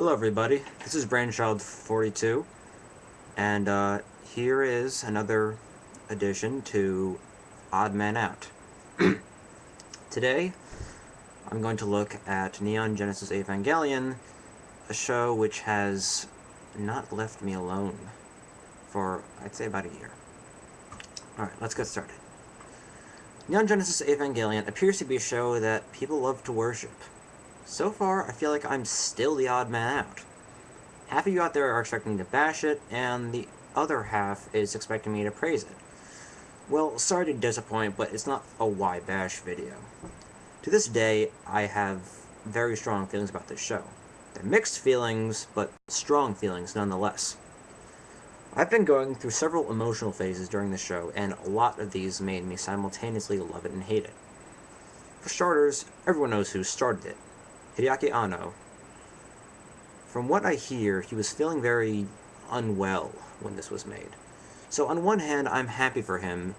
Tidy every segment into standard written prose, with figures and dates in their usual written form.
Hello everybody, this is Brainchild42, and here is another addition to Odd Man Out. Today, I'm going to look at Neon Genesis Evangelion, a show which has not left me alone for, I'd say, about a year. Alright, let's get started. Neon Genesis Evangelion appears to be a show that people love to worship. So far, I feel like I'm still the odd man out. Half of you out there are expecting me to bash it, and the other half is expecting me to praise it. Well, sorry to disappoint, but it's not a why bash video. To this day, I have very strong feelings about this show. They're mixed feelings, but strong feelings nonetheless. I've been going through several emotional phases during the show, and a lot of these made me simultaneously love it and hate it. For starters, everyone knows who started it. Hideaki Anno. From what I hear, he was feeling very unwell when this was made. So on one hand, I'm happy for him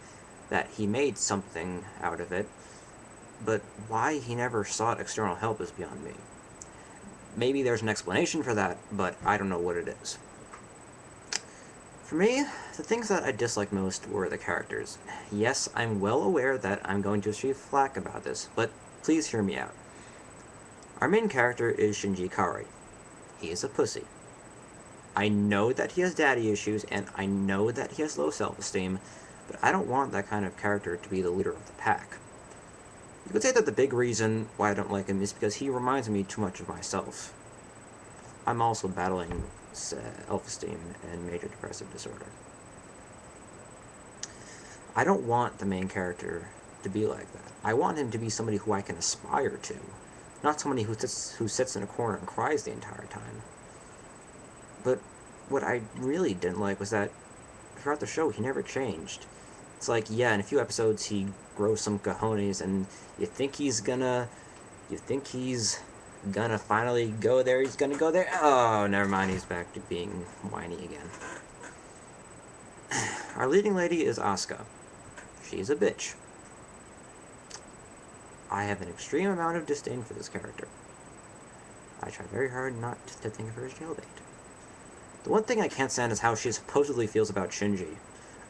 that he made something out of it, but why he never sought external help is beyond me. Maybe there's an explanation for that, but I don't know what it is. For me, the things that I disliked most were the characters. Yes, I'm well aware that I'm going to receive flack about this, but please hear me out. Our main character is Shinji Ikari. He is a pussy. I know that he has daddy issues, and I know that he has low self-esteem, but I don't want that kind of character to be the leader of the pack. You could say that the big reason why I don't like him is because he reminds me too much of myself. I'm also battling self-esteem and major depressive disorder. I don't want the main character to be like that. I want him to be somebody who I can aspire to. Not somebody who sits in a corner and cries the entire time. But what I really didn't like was that throughout the show, he never changed. It's like, yeah, in a few episodes, he grows some cojones, and you think he's gonna finally go there, he's gonna go there. Oh, never mind, he's back to being whiny again. Our leading lady is Asuka. She's a bitch. I have an extreme amount of disdain for this character. I try very hard not to think of her as jailbait. The one thing I can't stand is how she supposedly feels about Shinji.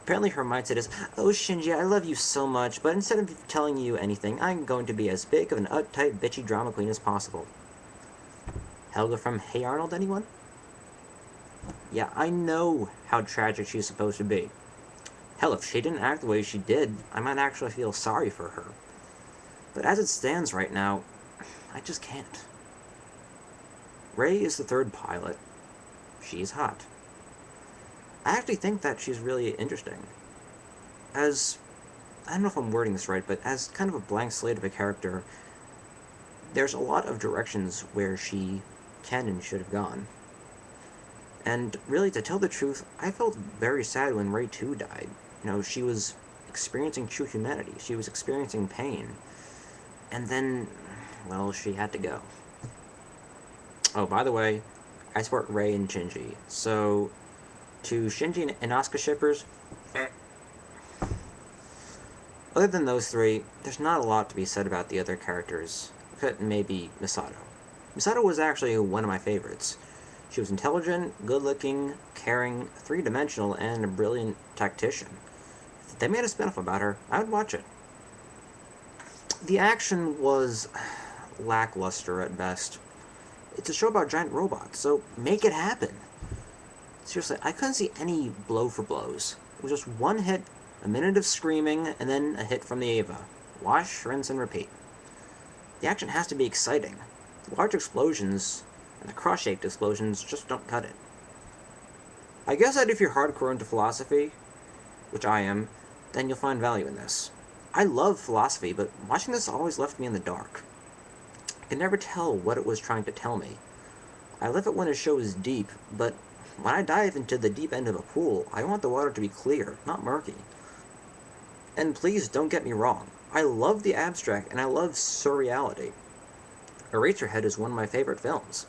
Apparently her mindset is, oh Shinji, I love you so much, but instead of telling you anything, I'm going to be as big of an uptight, bitchy drama queen as possible. Helga from Hey Arnold, anyone? Yeah, I know how tragic she's supposed to be. Hell, if she didn't act the way she did, I might actually feel sorry for her. But as it stands right now, I just can't. Rei is the third pilot. She's hot. I actually think that she's really interesting. I don't know if I'm wording this right, but as kind of a blank slate of a character, there's a lot of directions where she can and should have gone. And really, to tell the truth, I felt very sad when Rei 2 died. You know, she was experiencing true humanity. She was experiencing pain. And then, well, she had to go. Oh, by the way, I support Rei and Shinji. So, to Shinji and Asuka shippers, other than those three, there's not a lot to be said about the other characters, except maybe Misato. Misato was actually one of my favorites. She was intelligent, good-looking, caring, three-dimensional, and a brilliant tactician. If they made a spin-off about her, I would watch it. The action was lackluster at best. It's a show about giant robots, so make it happen. Seriously, I couldn't see any blow for blows. It was just one hit, a minute of screaming, and then a hit from the Eva. Wash, rinse, and repeat. The action has to be exciting. The large explosions and the cross-shaped explosions just don't cut it. I guess that if you're hardcore into philosophy, which I am, then you'll find value in this. I love philosophy, but watching this always left me in the dark. I can never tell what it was trying to tell me. I love it when a show is deep, but when I dive into the deep end of a pool, I want the water to be clear, not murky. And please don't get me wrong, I love the abstract and I love surreality. Eraserhead is one of my favorite films.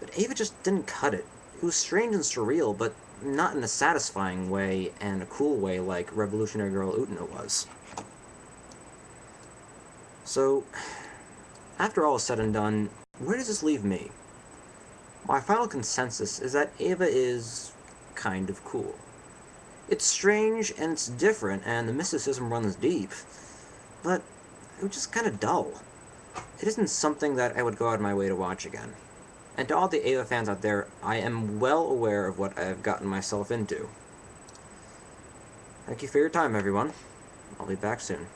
But Ava just didn't cut it. It was strange and surreal, but not in a satisfying way and a cool way like Revolutionary Girl Utena was. So, after all is said and done, where does this leave me? My final consensus is that Ava is kind of cool. It's strange and it's different, and the mysticism runs deep, but it was just kind of dull. It isn't something that I would go out of my way to watch again. And to all the Ava fans out there, I am well aware of what I have gotten myself into. Thank you for your time, everyone. I'll be back soon.